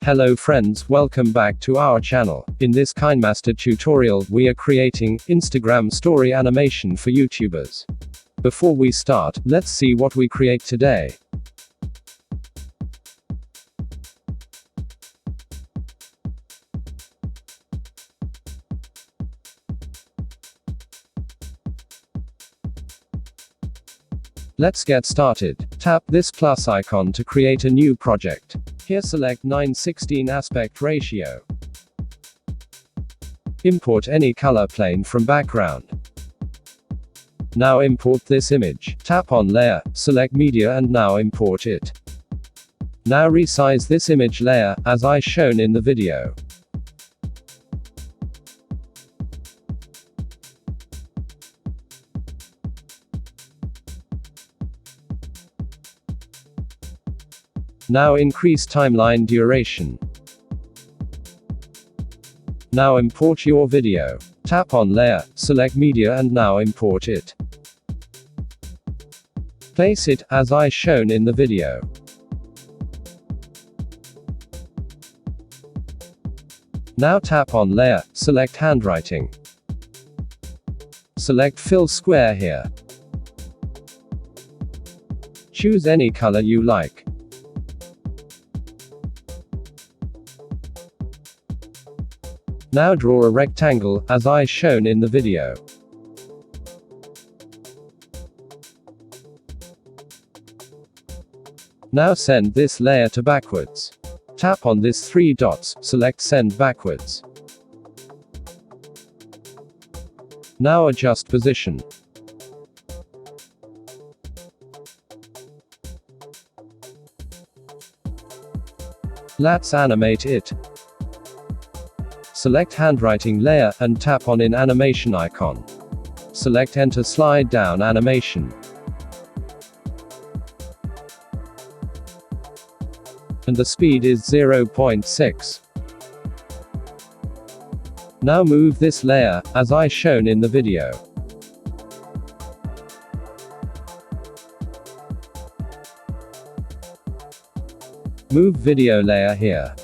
Hello friends, welcome back to our channel. In this Kinemaster tutorial, we are creating Instagram story animation for YouTubers. Before we start, let's see what we create today. Let's get started. Tap this plus icon to create a new project. Here select 9:16 aspect ratio. Import any color plane from background. Now import this image. Tap on layer, select media and now import it. Now resize this image layer, as I shown in the video. Now increase timeline duration. Now import your video. Tap on layer, select media and now import it. Place it, as I shown in the video. Now tap on layer, select handwriting. Select fill square here. Choose any color you like. Now draw a rectangle, as I shown in the video. Now send this layer to backwards. Tap on this 3 dots, select send backwards. Now adjust position. Let's animate it. Select handwriting layer, and tap on in animation icon. Select enter slide down animation. And the speed is 0.6. Now move this layer, as I shown in the video. Move video layer here.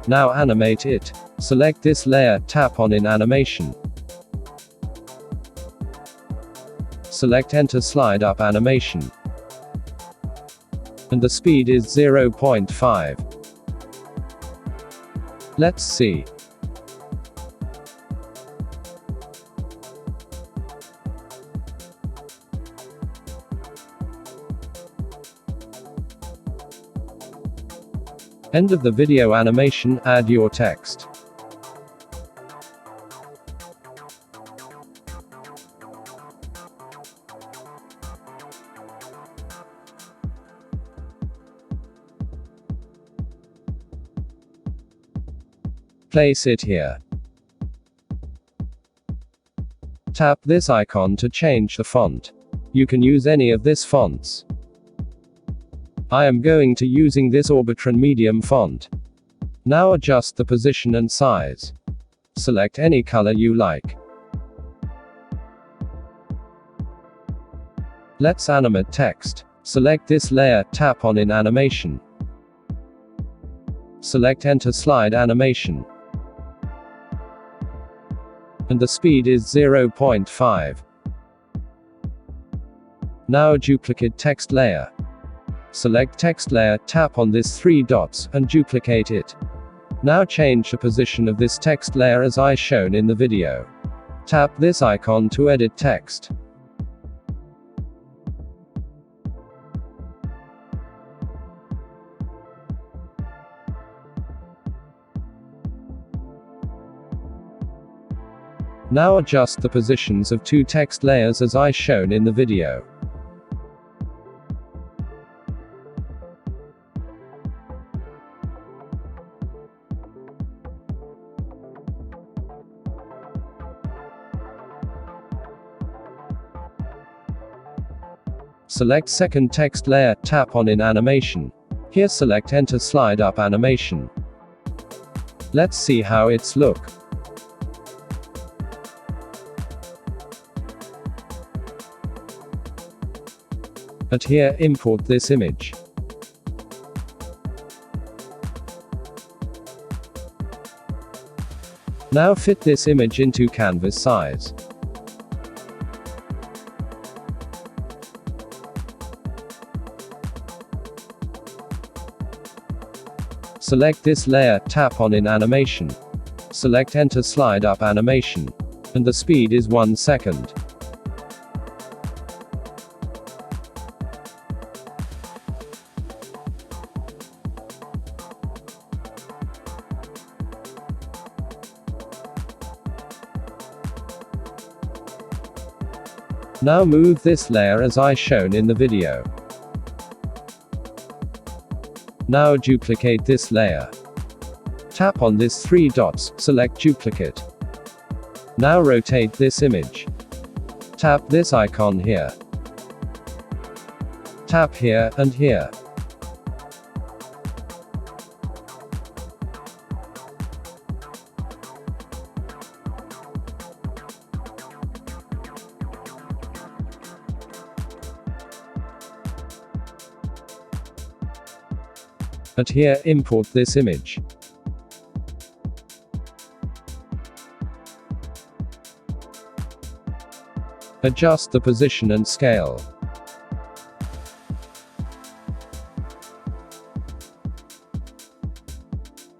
Now animate it. Select this layer, tap on in animation. Select enter slide up animation. And the speed is 0.5. Let's see. End of the video animation, add your text. Place it here. Tap this icon to change the font. You can use any of this fonts. I am going to using this Orbitron medium font. Now adjust the position and size. Select any color you like. Let's animate text. Select this layer, tap on in animation. Select enter slide animation. And the speed is 0.5. Now duplicate text layer. Select text layer, tap on this 3 dots, and duplicate it. Now change the position of this text layer as I shown in the video. Tap this icon to edit text. Now adjust the positions of 2 text layers as I shown in the video. Select second text layer, tap on in animation. Here select enter slide up animation. Let's see how it's look. But here, import this image. Now fit this image into canvas size. Select this layer, tap on in animation. Select enter slide up animation. And the speed is 1 second. Now move this layer as I shown in the video. Now duplicate this layer. Tap on this 3 dots, select duplicate. Now rotate this image. Tap this icon here. Tap here and here. And here, import this image. Adjust the position and scale.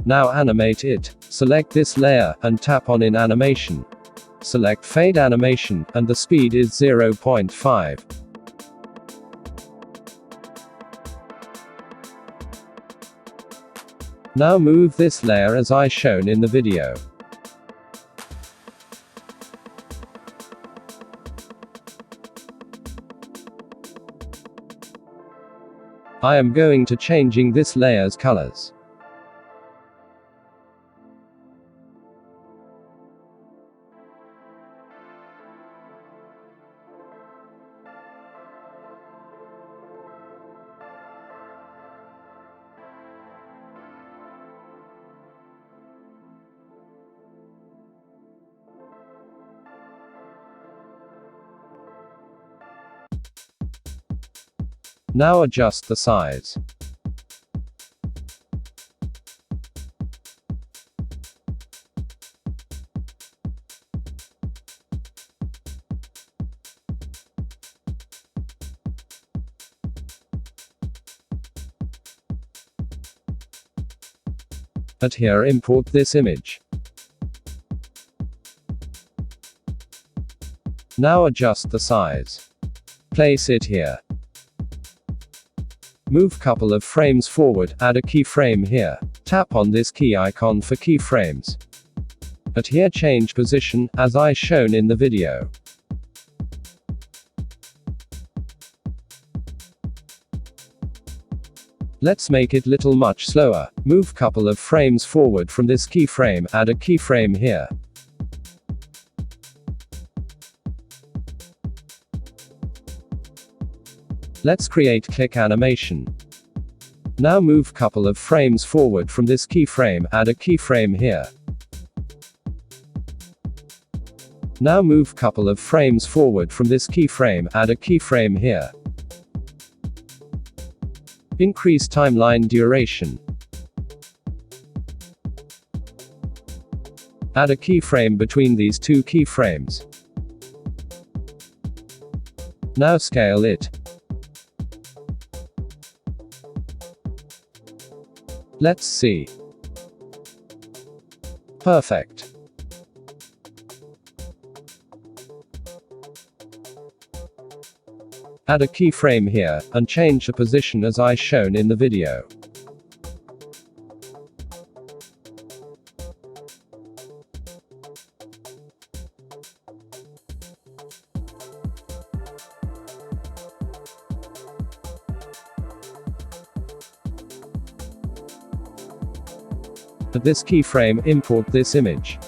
Now animate it. Select this layer, and tap on in animation. Select fade animation, and the speed is 0.5. Now move this layer as I shown in the video. I am going to changing this layer's colors. Now adjust the size. And here import this image. Now adjust the size. Place it here. Move couple of frames forward, add a keyframe here. Tap on this key icon for keyframes. And here change position, as I shown in the video. Let's make it little much slower. Move couple of frames forward from this keyframe, add a keyframe here. Let's create click animation. Now move couple of frames forward from this keyframe, add a keyframe here. Now move couple of frames forward from this keyframe, add a keyframe here. Increase timeline duration. Add a keyframe between these two keyframes. Now scale it. Let's see. Perfect. Add a keyframe here, and change the position as I shown in the video. At this keyframe, import this image.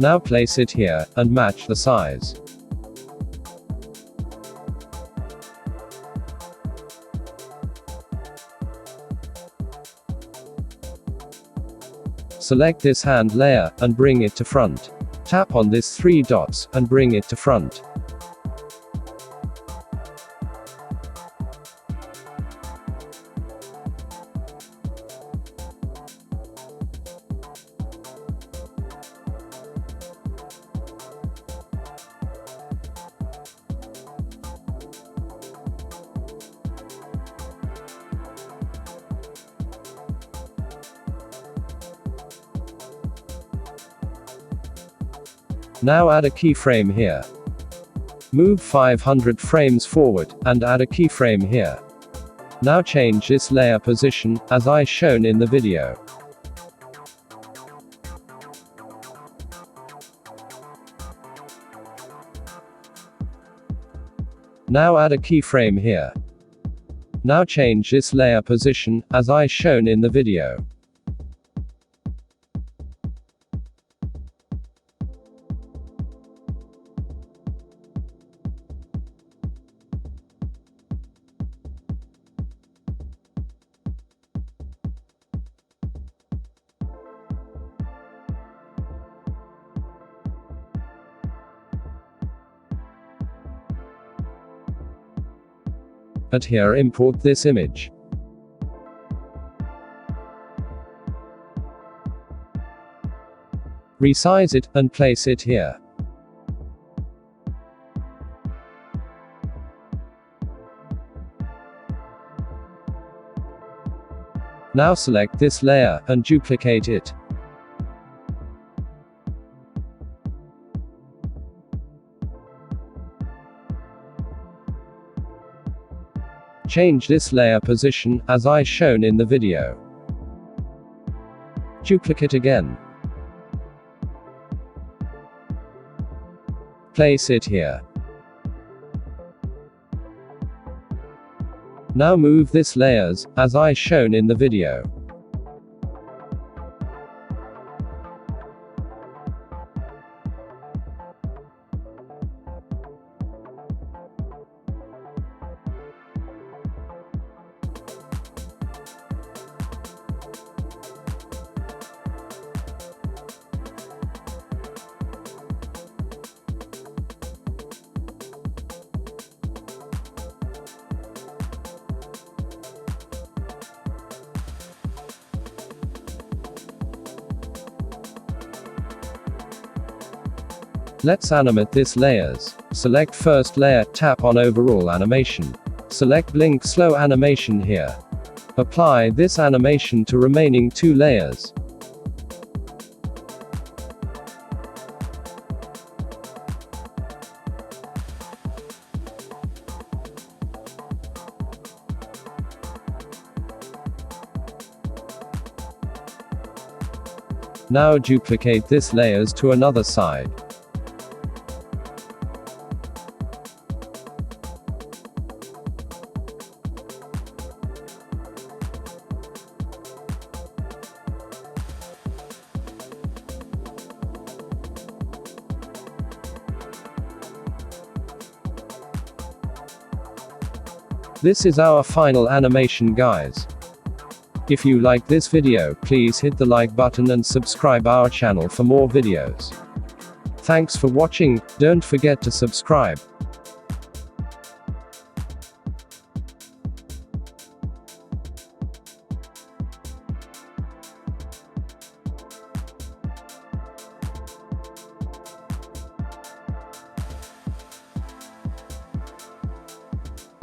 Now place it here, and match the size. Select this hand layer, and bring it to front. Tap on this 3 dots, and bring it to front. Now add a keyframe here. Move 500 frames forward, and add a keyframe here. Now change this layer position, as I shown in the video. Now add a keyframe here. Now change this layer position, as I shown in the video. And here import this image. Resize it, and place it here. Now select this layer, and duplicate it. Change this layer position, as I shown in the video. Duplicate again. Place it here. Now move this layers, as I shown in the video. Let's animate this layers. Select first layer, tap on overall animation. Select blink slow animation here. Apply this animation to remaining 2 layers. Now duplicate this layers to another side. This is our final animation, guys. If you like this video, please hit the like button and subscribe our channel for more videos. Thanks for watching, don't forget to subscribe.